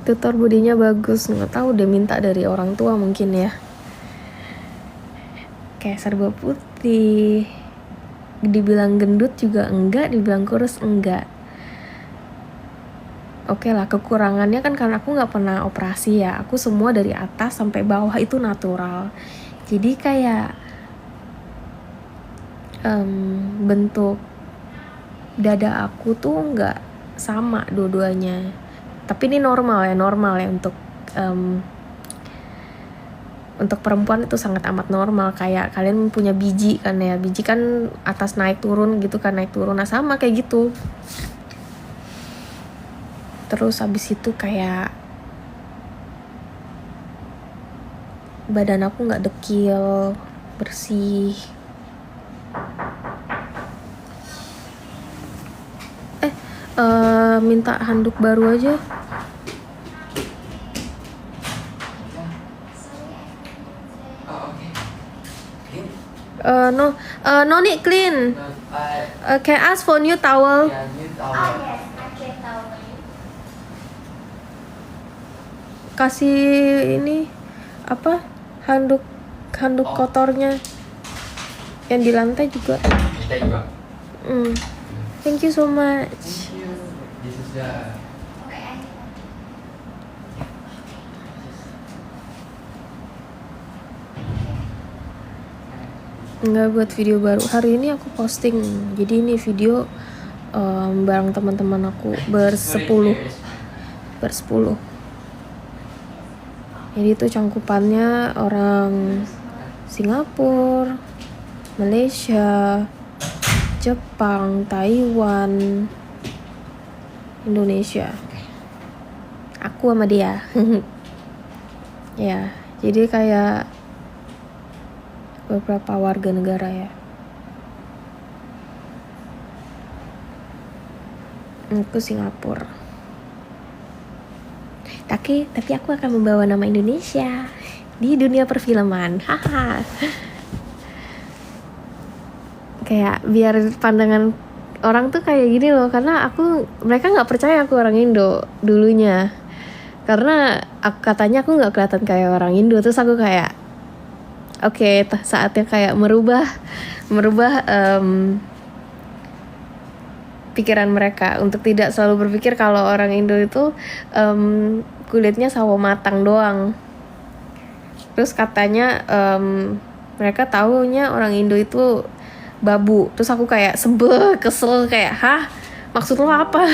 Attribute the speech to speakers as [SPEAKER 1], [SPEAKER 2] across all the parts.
[SPEAKER 1] tutor bodinya bagus, nggak tahu dia minta dari orang tua mungkin ya. Kayak serba putih, dibilang gendut juga enggak, dibilang kurus enggak. Oke lah, kekurangannya kan karena aku nggak pernah operasi ya, aku semua dari atas sampai bawah itu natural. Jadi kayak bentuk dada aku tuh nggak sama dua-duanya. Tapi ini normal ya untuk perempuan itu sangat amat normal. Kayak kalian punya biji kan ya, biji kan atas naik turun gitu kan, naik turun, nah sama kayak gitu. Terus habis itu kayak badan aku nggak dekil, bersih. Minta handuk baru aja. No need clean. Can I ask for new towel?
[SPEAKER 2] Yes, I can towel you.
[SPEAKER 1] Kasih ini apa? Handuk kotornya yang di lantai juga.
[SPEAKER 3] Kita juga.
[SPEAKER 1] Thank you so much.
[SPEAKER 3] Thank you. This is the
[SPEAKER 2] Okay, I
[SPEAKER 1] Nggak buat video baru. Hari ini aku posting. Jadi ini video bareng teman-teman aku bersepuluh. Jadi itu cangkupannya orang Singapura, Malaysia, Jepang, Taiwan, Indonesia. Aku sama dia. Ya, jadi kayak beberapa warga negara ya. Aku Singapura. Tapi aku akan membawa nama Indonesia di dunia perfilman. Haha. Kayak biar pandangan orang tuh kayak gini loh, karena mereka nggak percaya aku orang Indo dulunya, karena katanya aku nggak kelihatan kayak orang Indo. Terus aku kayak oke, saatnya kayak merubah pikiran mereka untuk tidak selalu berpikir kalau orang Indo itu kulitnya sawo matang doang. Terus katanya mereka taunya orang Indo itu babu. Terus aku kayak sebel, kesel, kayak hah? Maksud lo apa?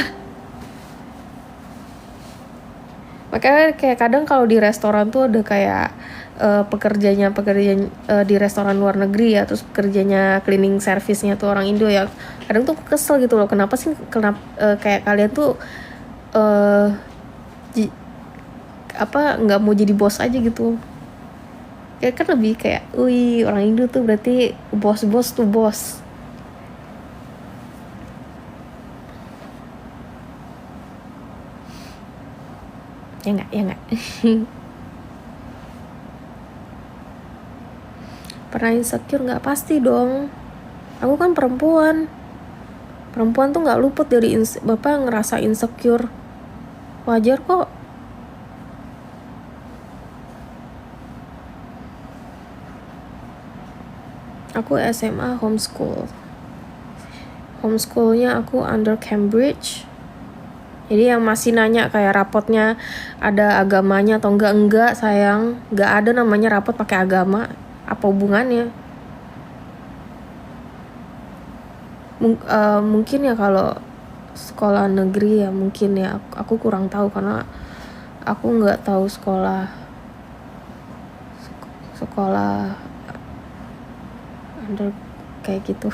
[SPEAKER 1] Makanya kayak kadang kalau di restoran tuh ada kayak pekerja di restoran luar negeri ya, terus pekerjanya cleaning service-nya tuh orang Indo ya. Kadang tuh kesel gitu loh, kenapa kayak kalian tuh nggak mau jadi bos aja gitu. Ya kan lebih kayak, wih orang Indo tuh berarti bos tuh bos. Ya nggak. Pernah insecure nggak? Pasti dong. Aku kan perempuan tuh nggak luput dari bapak ngerasa insecure. Wajar kok. Aku SMA homeschoolnya aku under Cambridge. Jadi yang masih nanya kayak rapotnya ada agamanya atau enggak sayang, nggak ada namanya rapot pakai agama. Apa hubungannya? Mungkin ya kalau sekolah negeri ya mungkin ya, aku kurang tahu karena aku nggak tahu sekolah under kayak gitu.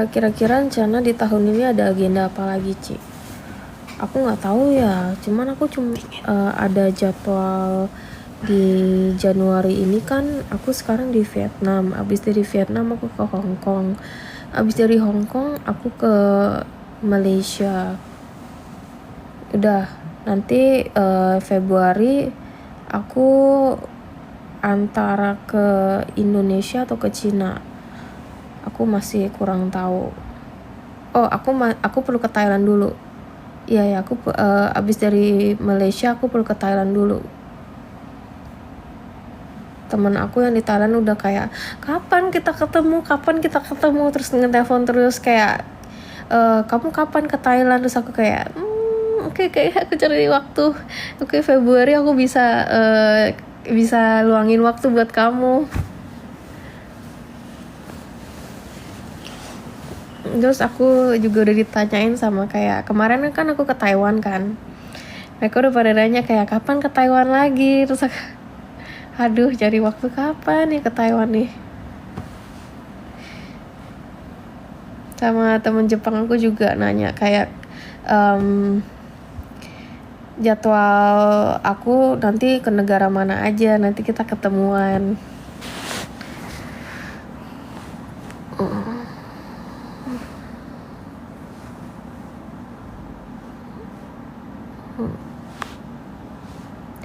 [SPEAKER 1] Kira-kira rencana di tahun ini ada agenda apa lagi, Ci? Aku nggak tahu ya, cuman aku ada jadwal di Januari ini kan. Aku sekarang di Vietnam, abis dari Vietnam aku ke Hong Kong, abis dari Hong Kong aku ke Malaysia. Udah, nanti Februari Aku antara ke Indonesia atau ke Cina. Aku masih kurang tahu. Oh, aku perlu ke Thailand dulu. Iya ya, aku abis dari Malaysia aku perlu ke Thailand dulu. Teman aku yang di Thailand udah kayak, kapan kita ketemu, terus ngetelepon terus kayak, kamu kapan ke Thailand? Terus aku kayak, oke, kayak aku cari waktu. Oke, Februari aku bisa luangin waktu buat kamu. Terus aku juga udah ditanyain sama kayak, kemarin kan aku ke Taiwan kan, mereka udah pada nanya kayak, kapan ke Taiwan lagi? Terus aku, aduh, cari waktu kapan nih ke Taiwan nih. Sama temen Jepang aku juga nanya kayak, jadwal aku nanti ke negara mana aja, nanti kita ketemuan.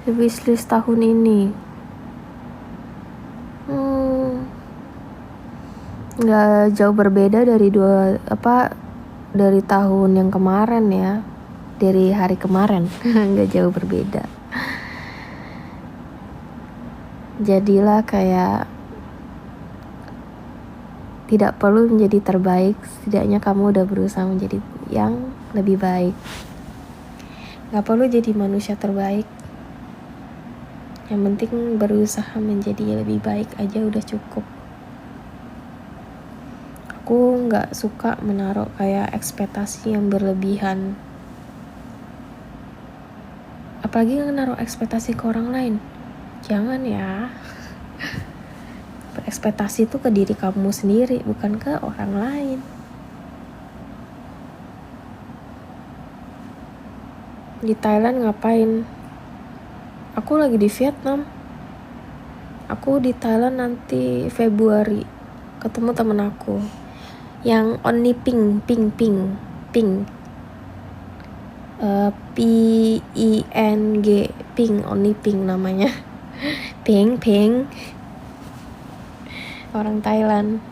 [SPEAKER 1] Wishlist tahun ini nggak jauh berbeda dari tahun yang kemarin ya, dari hari kemarin. Nggak jauh berbeda. Jadilah kayak, tidak perlu menjadi terbaik, setidaknya kamu udah berusaha menjadi yang lebih baik. Nggak perlu jadi manusia terbaik, yang penting berusaha menjadi lebih baik aja udah cukup. Aku nggak suka menaruh kayak ekspektasi yang berlebihan, apalagi menaruh ekspektasi ke orang lain. Jangan ya. Berekspektasi itu ke diri kamu sendiri, bukan ke orang lain. Di Thailand ngapain? Aku lagi di Vietnam. Aku di Thailand nanti Februari, ketemu temen aku yang only ping P-I-N-G ping, only ping namanya. Ping orang Thailand.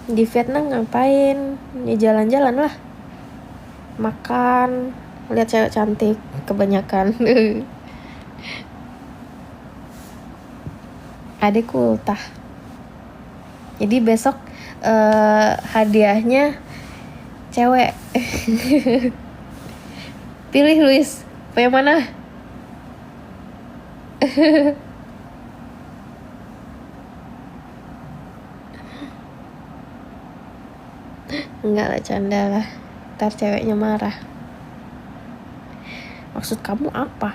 [SPEAKER 1] Di Vietnam ngapain? Ya jalan-jalan lah, makan, lihat cewek cantik kebanyakan. Adikku ultah. Jadi besok hadiahnya cewek. Pilih Luis, yang mana? Enggak lah, canda lah. Ntar ceweknya marah. Maksud kamu apa?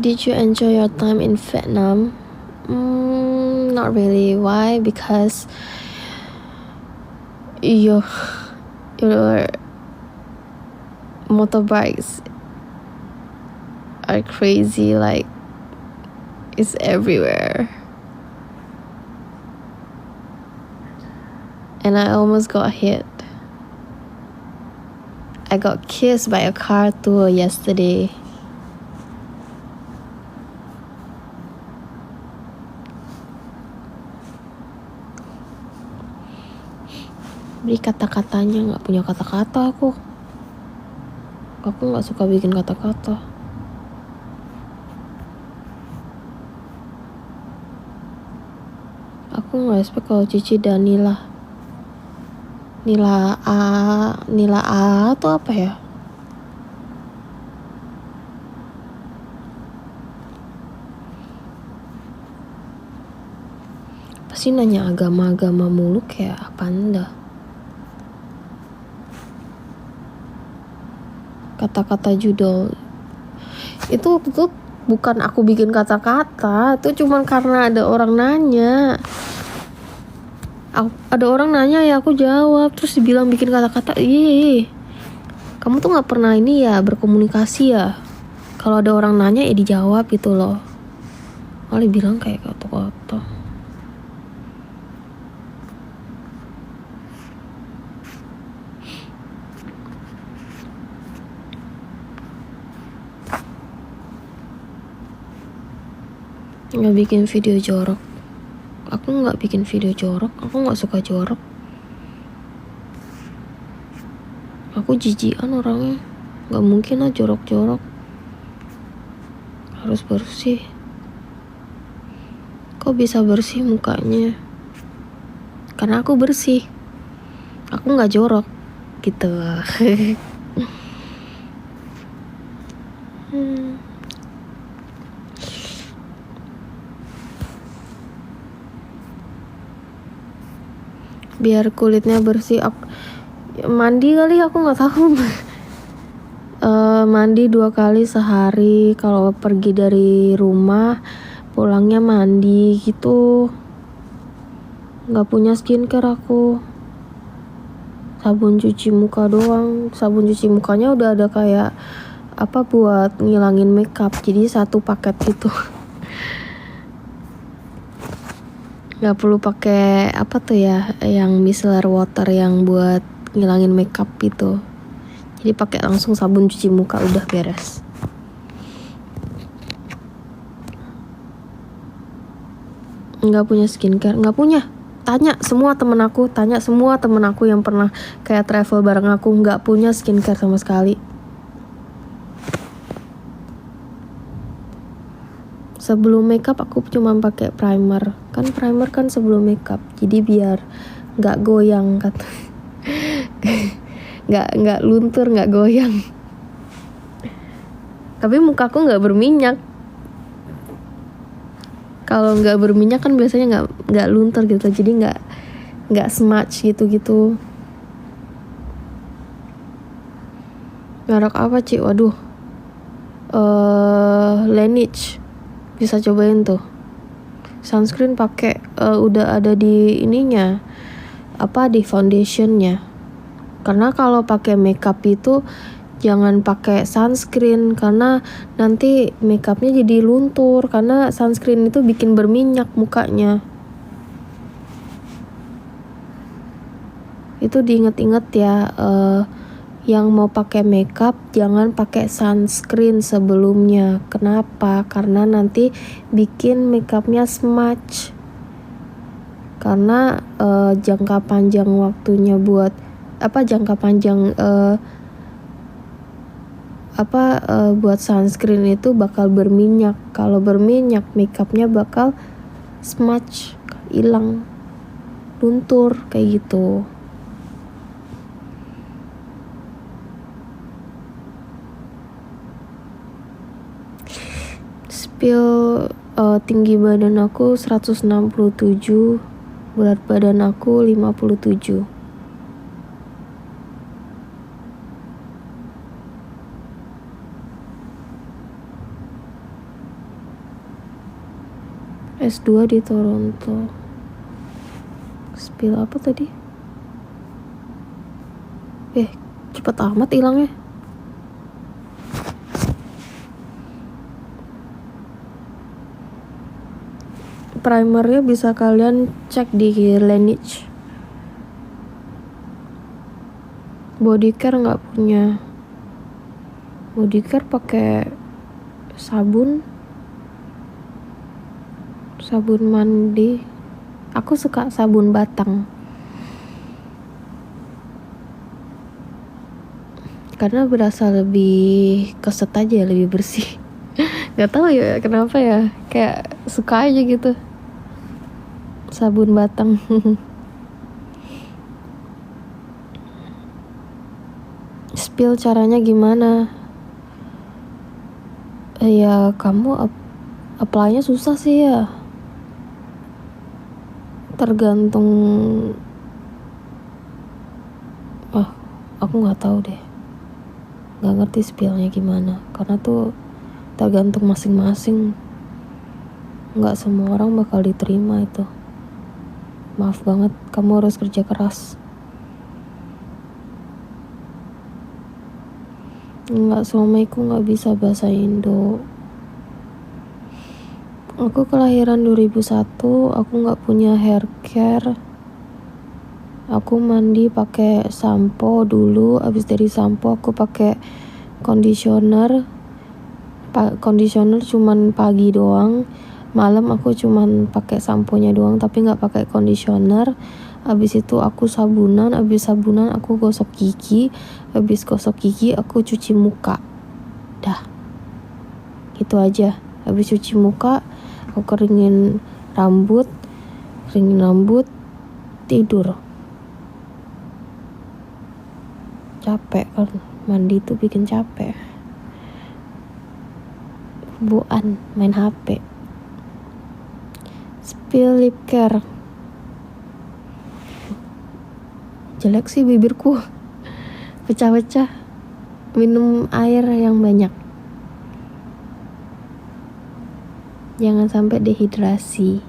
[SPEAKER 1] Did you enjoy your time in Vietnam? Not really. Why? Because your motorbikes are crazy, like it's everywhere. And I almost got hit. I got kissed by a car too yesterday. Beli kata-katanya, nggak punya kata-kata aku. Aku nggak suka bikin kata-kata. Aku nggak expect kalau Cici dan Nila A tuh apa ya? Pasti nanya agama-agama mulu, kayak apa anda? Kata-kata judul itu bukan aku bikin kata-kata, itu cuman karena ada orang nanya. Ada orang nanya ya aku jawab, terus dibilang bikin kata-kata. Kamu tuh nggak pernah ini ya, berkomunikasi ya. Kalau ada orang nanya ya dijawab gitu loh. Ali bilang kayak kotor-kotor. Nggak bikin video jorok. Aku nggak bikin video jorok. Aku nggak suka jorok. Aku jijian orangnya. Nggak mungkin lah jorok-jorok. Harus bersih. Kok bisa bersih mukanya? Karena aku bersih. Aku nggak jorok gitu. Biar kulitnya bersih. Mandi kali, aku nggak tahu. Mandi 2 kali sehari. Kalau pergi dari rumah pulangnya mandi gitu. Nggak punya skincare aku. Sabun cuci muka doang. Sabun cuci mukanya udah ada kayak apa buat ngilangin makeup, jadi 1 paket gitu. Nggak perlu pakai apa tuh ya, yang micellar water yang buat ngilangin makeup gitu. Jadi pakai langsung sabun cuci muka udah beres. Nggak punya skincare, nggak punya. Tanya semua temen aku yang pernah kayak travel bareng aku, nggak punya skincare sama sekali. Sebelum makeup aku cuma pakai primer. Kan primer kan sebelum makeup, jadi biar nggak goyang kata. nggak luntur, nggak goyang. Tapi mukaku nggak berminyak. Kalau nggak berminyak kan biasanya nggak luntur gitu, jadi nggak smudge gitu. Merek apa Ci? Waduh, Laneige, bisa cobain tuh. Sunscreen pakai udah ada di ininya, di foundationnya. Karena kalau pakai makeup itu jangan pakai sunscreen, karena nanti makeupnya jadi luntur, karena sunscreen itu bikin berminyak mukanya. Itu diinget-inget ya, yang mau pakai makeup jangan pakai sunscreen sebelumnya. Kenapa? Karena nanti bikin makeupnya smudge. Karena jangka panjang waktunya buat buat sunscreen itu bakal berminyak. Kalau berminyak makeupnya bakal smudge, hilang, luntur kayak gitu. Spill tinggi badan aku 167, berat badan aku 57. S2 di Toronto. Spill apa tadi? Cepet amat hilangnya. Primernya bisa kalian cek di Laneige. Bodycare nggak punya. Bodycare pakai sabun mandi. Aku suka sabun batang karena berasa lebih keset aja, lebih bersih. Nggak tahu ya kenapa ya, kayak suka aja gitu sabun batang. Spill caranya gimana? Ya kamu apply-nya susah sih ya. Tergantung. Aku nggak tahu deh. Nggak ngerti spillnya gimana. Karena tuh tergantung masing-masing. Nggak semua orang bakal diterima itu. Maaf banget, kamu harus kerja keras. Nggak, suamiku nggak bisa bahasa Indo. Aku kelahiran 2001, aku nggak punya hair care. Aku mandi pakai sampo dulu, abis dari sampo aku pakai conditioner. Conditioner cuman pagi doang, malam aku cuman pakai samponya doang tapi nggak pakai conditioner. Abis itu aku sabunan, abis sabunan aku gosok gigi, abis gosok gigi aku cuci muka. Dah, gitu aja. Habis cuci muka aku keringin rambut, tidur. Capek kan, mandi tuh bikin capek. Buan main HP. Spill lip care. Jelek sih bibirku, pecah-pecah. Minum air yang banyak, jangan sampai dehidrasi.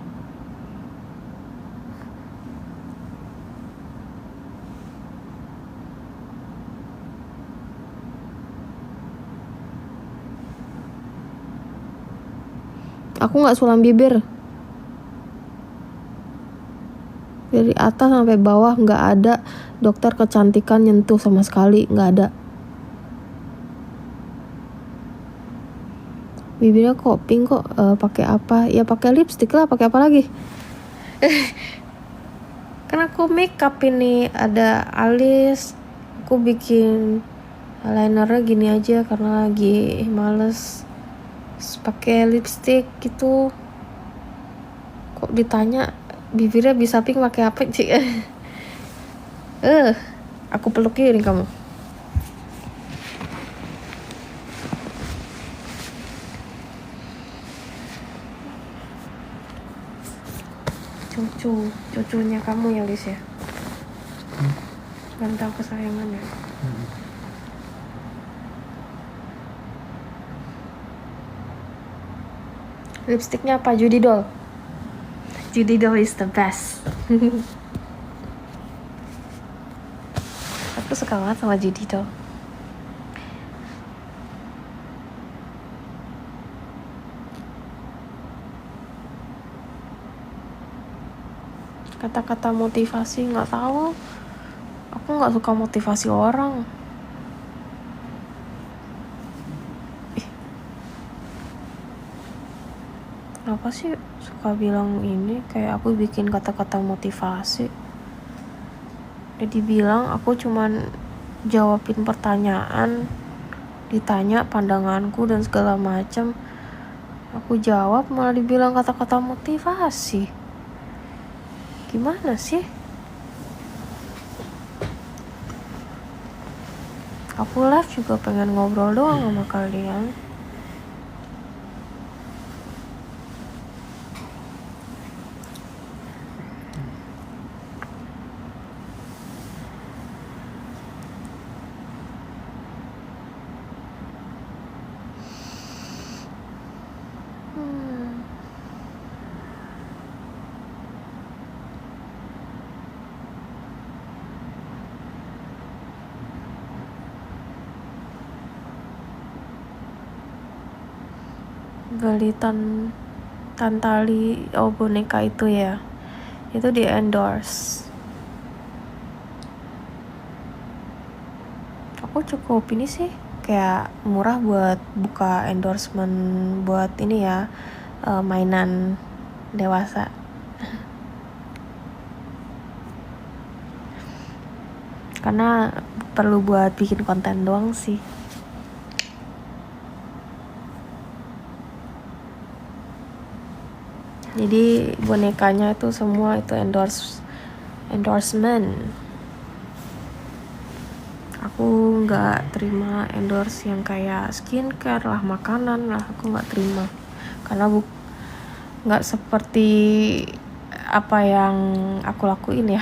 [SPEAKER 1] Aku nggak sulam bibir, dari atas sampai bawah nggak ada dokter kecantikan nyentuh sama sekali, nggak ada. Bibirnya kok pink kok, pakai apa? Ya pakai lipstick lah, pakai apa lagi? Karena aku makeup ini ada alis, aku bikin eyelinernya gini aja karena lagi males pakai lipstick gitu. Kok ditanya bibirnya bisa pink pakai apa sih? Aku pelukin kamu. Cucunya kamu ya, Lis ya. Ganteng kesayangan ya. Lipstiknya apa? Judy Doll. Judy Doll is the best. Aku suka banget sama Judy Doll. Kata-kata motivasi nggak tahu. Aku nggak suka motivasi orang. Kenapa sih suka bilang ini kayak aku bikin kata-kata motivasi? Jadi bilang aku cuman jawabin pertanyaan, ditanya pandanganku dan segala macam. Aku jawab malah dibilang kata-kata motivasi. Gimana sih? Aku live juga pengen ngobrol doang sama kalian. Beli Tantali boneka itu ya, itu di endorse. Aku cukup ini sih kayak murah buat buka endorsement buat ini ya, mainan dewasa. Karena perlu buat bikin konten doang sih. Jadi bonekanya itu semua itu endorsement. Aku nggak terima endorse yang kayak skincare lah, makanan lah, aku nggak terima karena nggak seperti apa yang aku lakuin ya.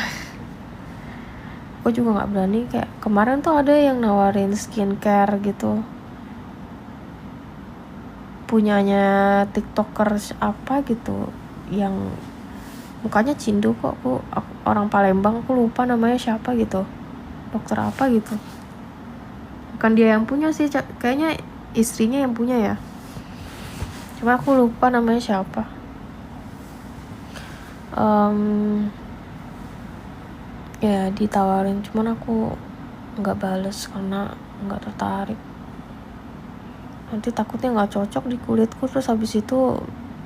[SPEAKER 1] Aku juga nggak berani, kayak kemarin tuh ada yang nawarin skincare gitu, punyanya tiktokers apa gitu yang mukanya Cindo kok. Aku orang Palembang, aku lupa namanya siapa gitu, dokter apa gitu. Bukan dia yang punya sih, kayaknya istrinya yang punya ya, cuma aku lupa namanya siapa. Ya ditawarin, cuman aku nggak bales karena nggak tertarik. Nanti takutnya nggak cocok di kulitku, terus habis itu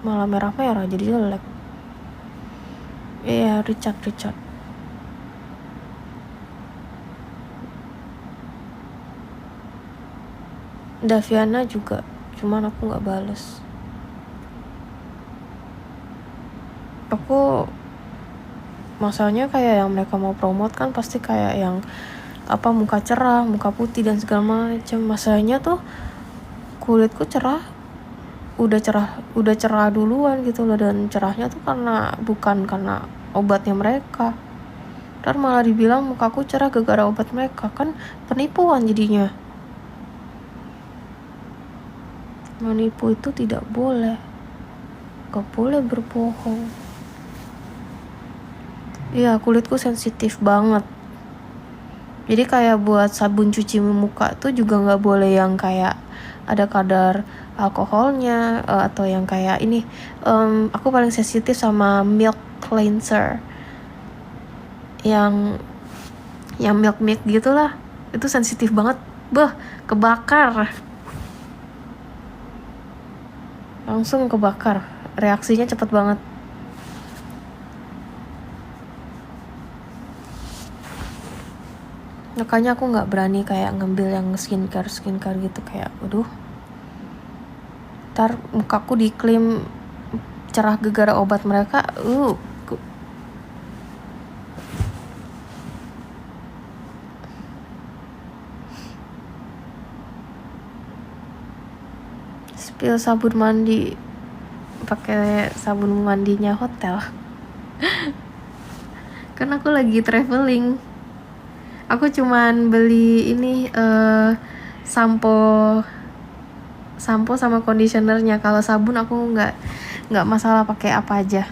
[SPEAKER 1] malah merah-merah jadi jelek. Iya, Richard. Daviana juga, cuman aku nggak bales. Aku masalahnya kayak yang mereka mau promote kan pasti kayak yang apa, muka cerah, muka putih dan segala macam. Masalahnya tuh kulitku cerah, udah cerah duluan gitu loh, dan cerahnya tuh bukan karena obatnya mereka. Ntar malah dibilang mukaku cerah gara-gara obat mereka, kan penipuan jadinya. Menipu itu tidak boleh, gak boleh berbohong. Iya, kulitku sensitif banget. Jadi kayak buat sabun cuci muka tuh juga gak boleh yang kayak ada kadar alkoholnya, atau yang kayak ini. Aku paling sensitif sama milk cleanser, yang milk gitulah. Itu sensitif banget, kebakar, langsung kebakar, reaksinya cepet banget. Makanya aku nggak berani kayak ngambil yang skincare gitu, kayak aduh, ntar mukaku diklaim cerah gara-gara obat mereka. Spill sabun mandi, pakai sabun mandinya hotel. Kan aku lagi traveling, aku cuman beli ini sampo sama conditionernya. Kalau sabun aku nggak masalah pakai apa aja.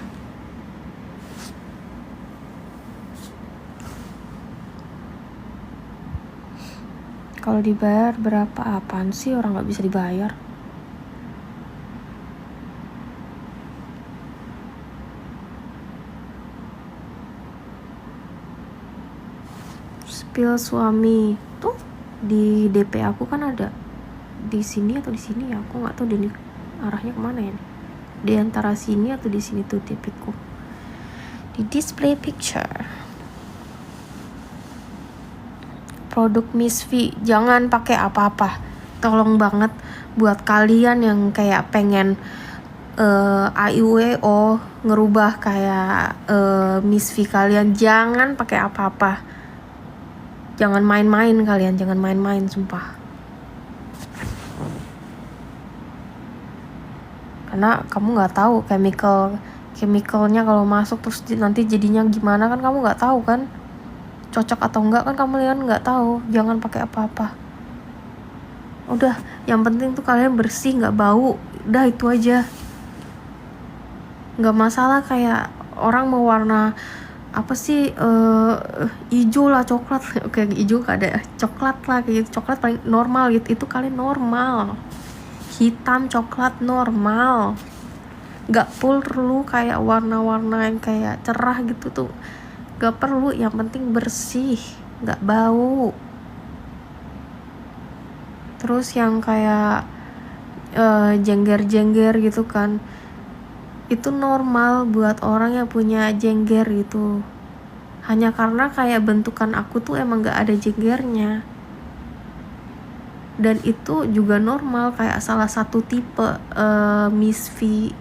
[SPEAKER 1] Kalau dibayar berapa? Apaan sih, orang nggak bisa dibayar. Spill suami tuh di DP aku kan ada di sini atau di sini ya, aku nggak tahu deh arahnya kemana ya nih. Di antara sini atau di sini tuh DP-ku di display picture. Produk Miss V jangan pakai apa-apa, tolong banget. Buat kalian yang kayak pengen AIWO ngerubah kayak Miss V, kalian jangan pakai apa-apa. Jangan main-main kalian, jangan main-main sumpah. Karena kamu nggak tahu chemicalnya kalau masuk terus nanti jadinya gimana, kan kamu nggak tahu kan, cocok atau enggak kan kamu lihat nggak tahu. Jangan pakai apa-apa. Udah, yang penting tuh kalian bersih, nggak bau. Udah itu aja. Nggak masalah kayak orang mau warna apa sih, hijau lah, coklat. Oke, hijau gak ada, coklat lah kayak gitu. Coklat paling normal gitu, itu kalian normal. Hitam, coklat normal. Gak perlu kayak warna-warna yang kayak cerah gitu tuh, gak perlu. Yang penting bersih, gak bau. Terus yang kayak jengger-jengger gitu kan, itu normal buat orang yang punya jengger gitu. Hanya karena kayak bentukan aku tuh emang gak ada jenggernya, dan itu juga normal, kayak salah satu tipe Miss V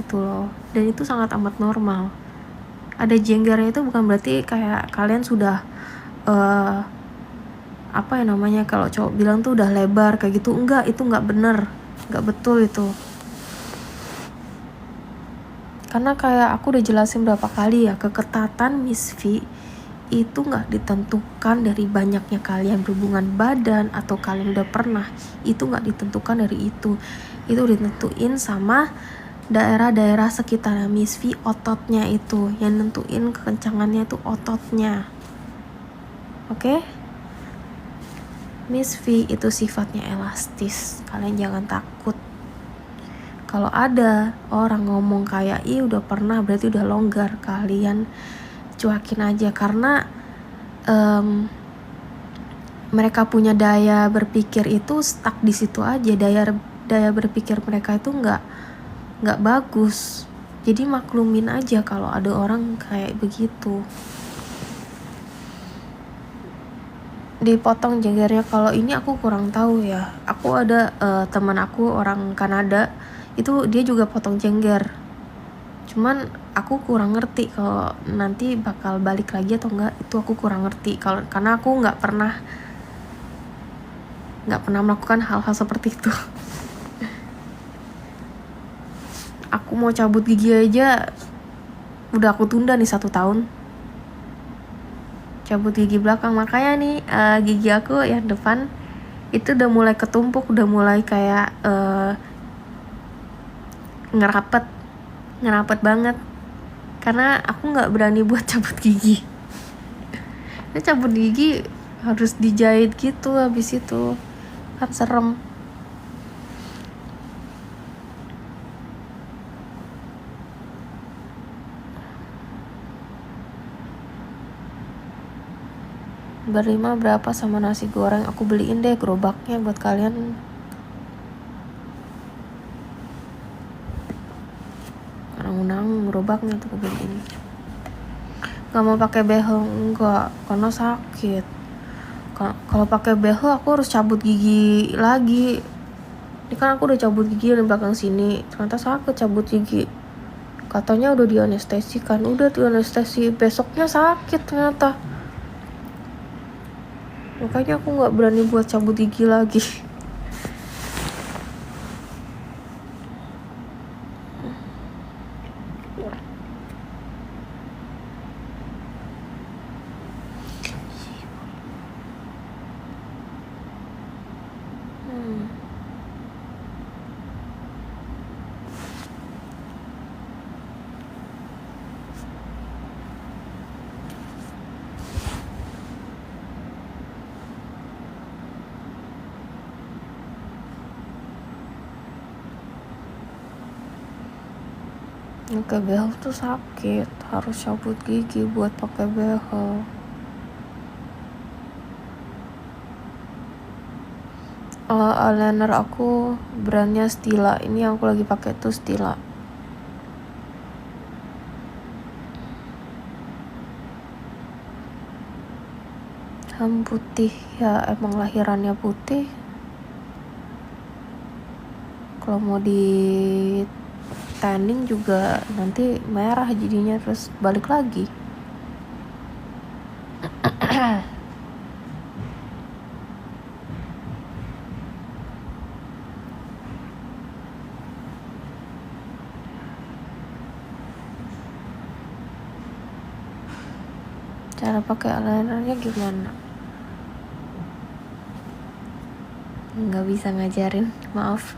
[SPEAKER 1] gitu loh. Dan itu sangat amat normal. Ada jenggernya itu bukan berarti kayak kalian sudah apa ya namanya, kalau cowok bilang tuh udah lebar kayak gitu. Enggak, itu nggak bener, nggak betul itu. Karena kayak aku udah jelasin berapa kali ya, keketatan Miss V itu nggak ditentukan dari banyaknya kalian berhubungan badan atau kalian udah pernah. Itu nggak ditentukan dari itu ditentuin sama daerah-daerah sekitar Miss V. Ototnya itu yang nentuin kekencangannya, itu ototnya. Oke? Miss V itu sifatnya elastis, kalian jangan takut. Kalau ada orang ngomong kayak ih udah pernah berarti udah longgar, kalian cuekin aja karena mereka punya daya berpikir itu stuck di situ aja. Daya berpikir mereka itu nggak bagus. Jadi maklumin aja kalau ada orang kayak begitu. Dipotong jenggernya, kalau ini aku kurang tahu ya. Aku ada teman aku orang Kanada, itu dia juga potong jengger. Cuman aku kurang ngerti kalau nanti bakal balik lagi atau enggak, itu aku kurang ngerti. Karena aku nggak pernah melakukan hal-hal seperti itu. Aku mau cabut gigi aja udah aku tunda nih 1 tahun. Cabut gigi belakang, makanya nih gigi aku yang depan itu udah mulai ketumpuk, udah mulai kayak ngerapet banget karena aku nggak berani buat cabut gigi. Nah, cabut gigi harus dijahit gitu, habis itu kan serem. Berlima berapa sama nasi goreng? Aku beliin deh gerobaknya buat kalian. Unang gerobaknya tuh aku beliin. Gak mau pakai behel, enggak, karena sakit. Kalau pakai behel aku harus cabut gigi lagi. Ini kan aku udah cabut gigi di belakang sini, ternyata sakit cabut gigi. Katanya udah dianestesi kan, udah dianestesi, besoknya sakit ternyata. Makanya aku nggak berani buat cabut gigi lagi. Pakai behel tuh sakit, harus cabut gigi buat pakai behel. Eyeliner aku brandnya Stila, ini yang aku lagi pakai tuh Stila. Putih ya, emang lahirannya putih. Kalau mau di tanning juga nanti merah jadinya, terus balik lagi. Cara pakai eyelinernya gimana? Nggak bisa ngajarin, maaf.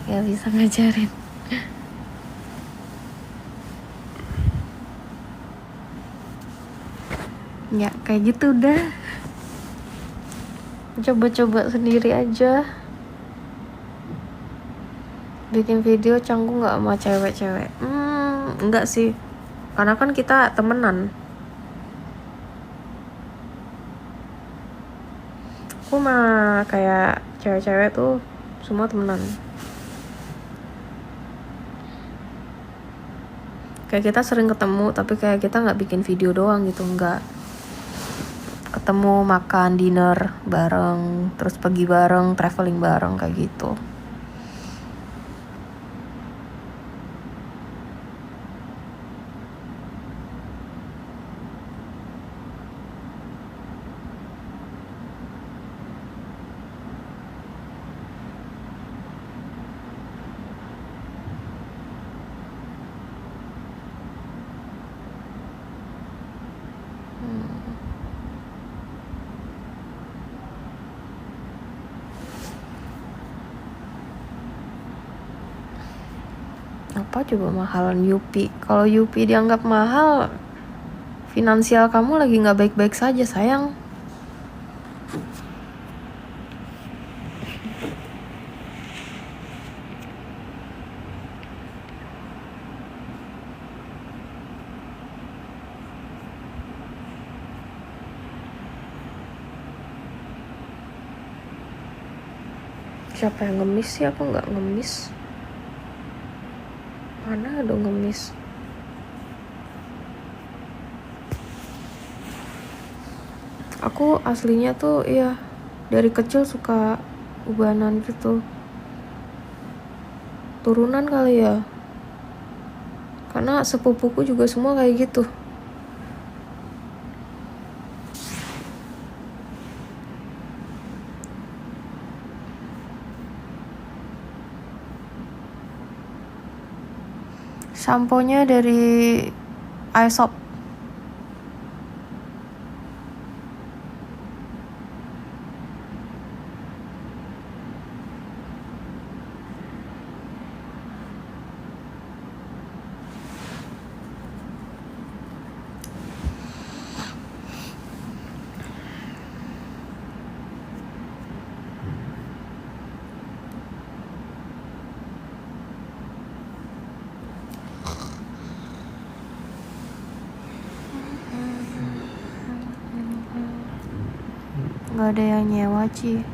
[SPEAKER 1] Nggak bisa ngajarin. Ya kayak gitu udah. Coba-coba sendiri aja. Bikin video canggung nggak sama cewek-cewek? Enggak sih, karena kan kita temenan. Aku mah kayak cewek-cewek tuh semua temenan. Kayak kita sering ketemu, tapi kayak kita nggak bikin video doang gitu, nggak. Ketemu, makan, dinner bareng, terus pergi bareng, traveling bareng kayak gitu. Apa coba mahalan Yupi? Kalau Yupi dianggap mahal, finansial kamu lagi nggak baik-baik saja sayang. 。 . 。 . 。 . 。 . 。 . 。 . 。 . 。 . 。 . 。 . 。 . 。 . 。 。 . 。 . 。 . 。 . 。 . 。 . 。 . 。 . 。 . 。 . 。 . 。 . 。 . 。 . 。 . 。 . 。Siapa yang ngemis sih? Aku nggak ngemis. Mana ada ngemis? Aku aslinya tuh ya dari kecil suka ubanan gitu. Turunan kali ya. Karena sepupuku juga semua kayak gitu. Samponya dari Aesop. Gak ada yang nyewa, Ci.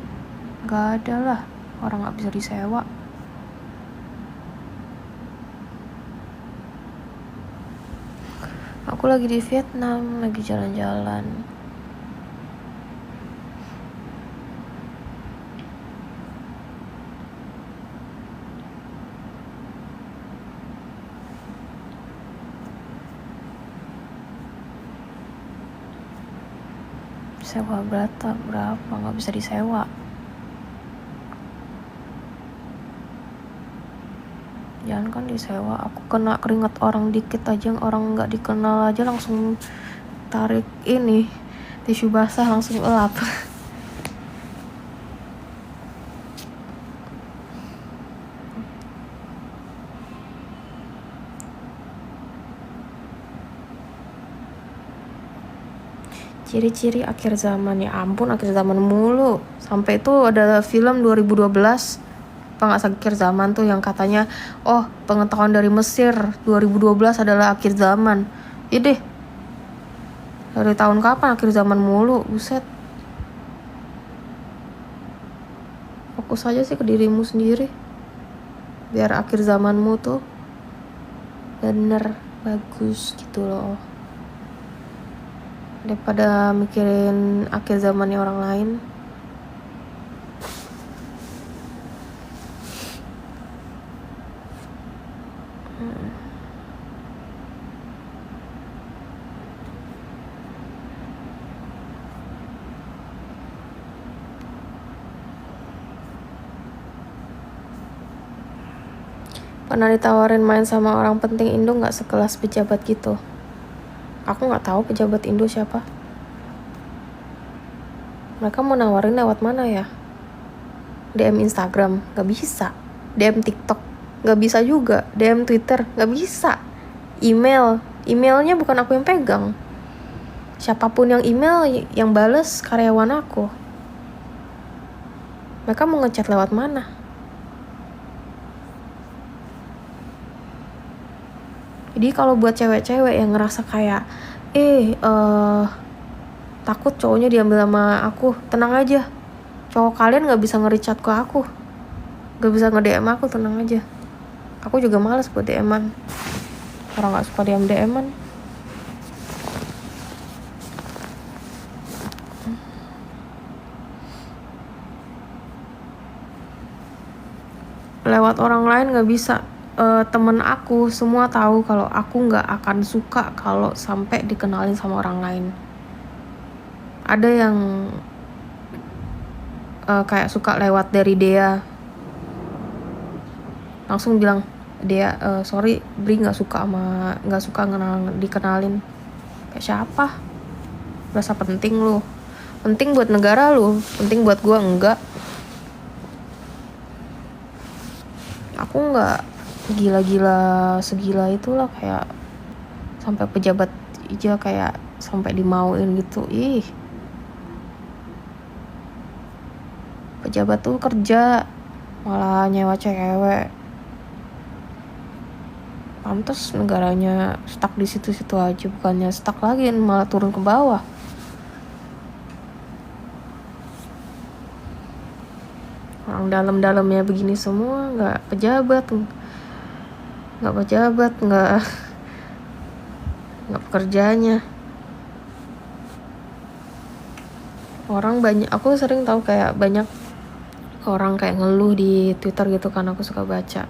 [SPEAKER 1] Gak ada lah. Orang gak bisa disewa. Aku lagi di Vietnam, lagi jalan-jalan. Sewa berapa? Nggak bisa disewa. Jangan kan disewa, aku kena keringat orang dikit aja, orang nggak dikenal aja langsung tarik ini tisu basah langsung elap. Ciri-ciri akhir zaman, ya ampun akhir zaman mulu. Sampai itu ada film 2012 apa nggak akhir zaman tuh yang katanya pengetahuan dari Mesir 2012 adalah akhir zaman. Ide dari tahun kapan akhir zaman mulu, buset. Fokus aja sih ke dirimu sendiri biar akhir zamanmu tuh bener bagus gitu loh, daripada mikirin akhir zamannya orang lain. Pernah ditawarin main sama orang penting Indo nggak sekelas pejabat gitu? Aku nggak tahu pejabat Indo siapa. Mereka mau nawarin lewat mana ya? DM Instagram nggak bisa, DM TikTok nggak bisa juga, DM Twitter nggak bisa, emailnya bukan aku yang pegang. Siapapun yang email yang bales karyawan aku. Mereka mau ngechat lewat mana? Jadi kalau buat cewek-cewek yang ngerasa kayak takut cowoknya diambil sama aku, tenang aja. Cowok kalian gak bisa nge-reach ke aku, gak bisa nge-DM aku, tenang aja. Aku juga males buat DM-an. Orang gak suka DM-an. Lewat orang lain gak bisa. Temen aku semua tahu kalau aku nggak akan suka kalau sampai dikenalin sama orang lain. Ada yang kayak suka lewat dari Dea, langsung bilang Dea, sorry Bri nggak suka dikenalin. Kayak siapa? Berasa penting lu? Penting buat negara lu, penting buat gua enggak. Aku nggak gila-gila segila itulah, kayak sampai pejabat aja kayak sampai dimauin gitu. Pejabat tuh kerja malah nyewa cewek. Pantes negaranya stuck di situ-situ aja, bukannya stuck lagi malah turun ke bawah. Orang Orang dalam-dalamnya begini semua, nggak pejabat, nggak pekerjanya. Orang banyak, aku sering tahu kayak banyak orang kayak ngeluh di Twitter gitu kan, aku suka baca.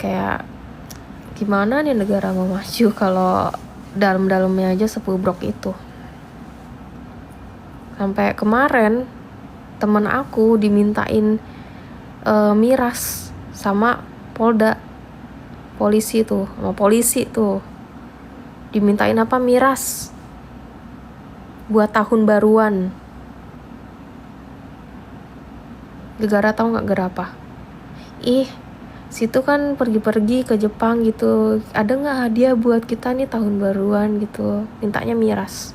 [SPEAKER 1] Kayak gimana nih negara mau maju kalau dalam-dalamnya aja sepubrok itu. Sampai kemarin temen aku dimintain miras sama polisi tuh, dimintain apa, miras buat tahun baruan. Gara-gara tahu nggak gara apa? Situ kan pergi-pergi ke Jepang gitu, ada nggak hadiah buat kita nih tahun baruan gitu, mintanya miras.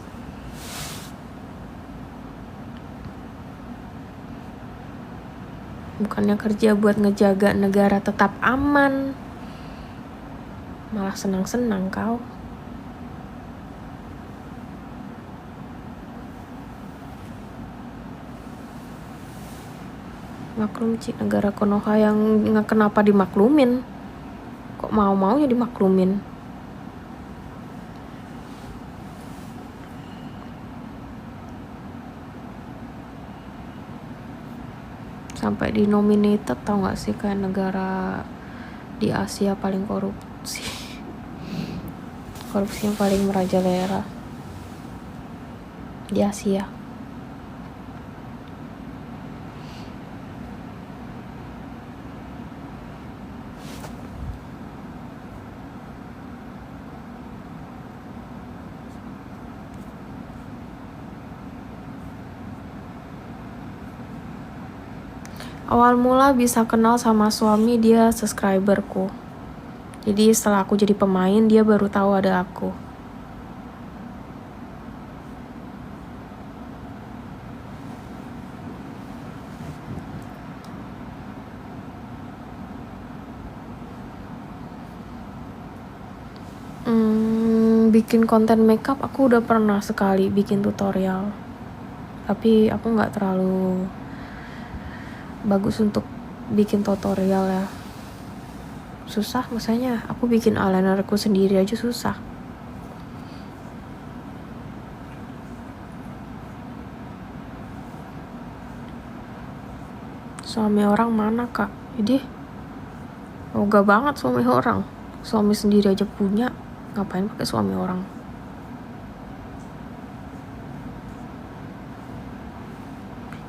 [SPEAKER 1] Bukannya kerja buat ngejaga negara tetap aman, malah senang-senang kau. Maklum negara Konoha yang kenapa dimaklumin, kok mau-maunya dimaklumin. Sampai dinominated, tau gak sih, kayak negara di Asia paling korupsinya paling merajalela di Asia. Awal mula bisa kenal sama suami, dia subscriberku. Jadi setelah aku jadi pemain, dia baru tahu ada aku. Bikin konten makeup aku udah pernah sekali bikin tutorial. Tapi aku nggak terlalu bagus untuk bikin tutorial ya. Susah, maksudnya aku bikin eyelinerku sendiri aja susah. Suami orang mana kak? Jadi ogah banget suami orang. Suami sendiri aja punya, ngapain pakai suami orang?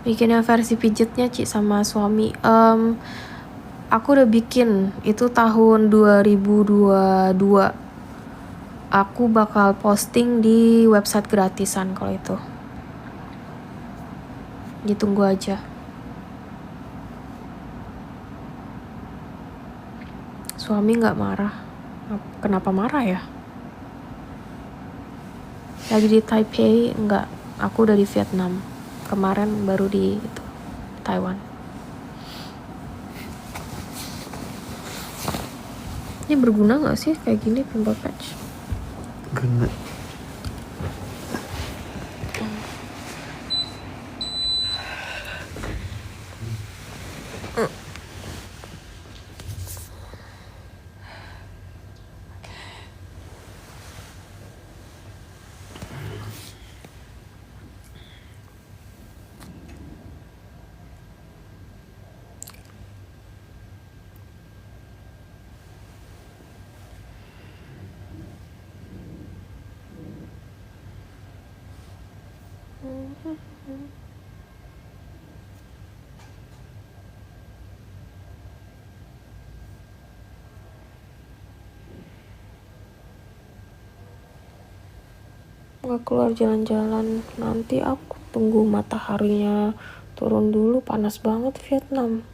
[SPEAKER 1] Bikinnya versi pijetnya Ci sama suami. Aku udah bikin itu tahun 2022. Aku bakal posting di website gratisan kalau itu. Ditunggu aja. Suami nggak marah. Kenapa marah ya? Lagi di Taipei? Enggak. Aku udah di Vietnam. Kemarin baru di Taiwan. Ini berguna nggak sih kayak gini pimple patch?
[SPEAKER 4] Guna. Nggak keluar jalan-jalan, nanti aku tunggu mataharinya turun dulu, panas banget Vietnam.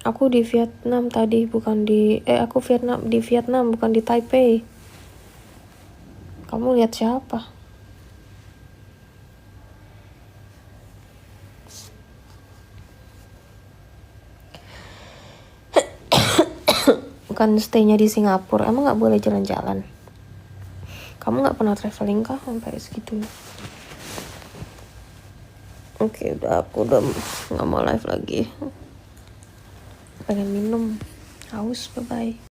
[SPEAKER 4] Aku di Vietnam tadi, bukan di Vietnam bukan di Taipei. Kamu lihat siapa? Bukan stay-nya di Singapura, emang nggak boleh jalan-jalan? Kamu nggak pernah traveling kah sampai segitu?
[SPEAKER 1] Oke, aku udah nggak mau live lagi. Pengen minum, haus, bye bye.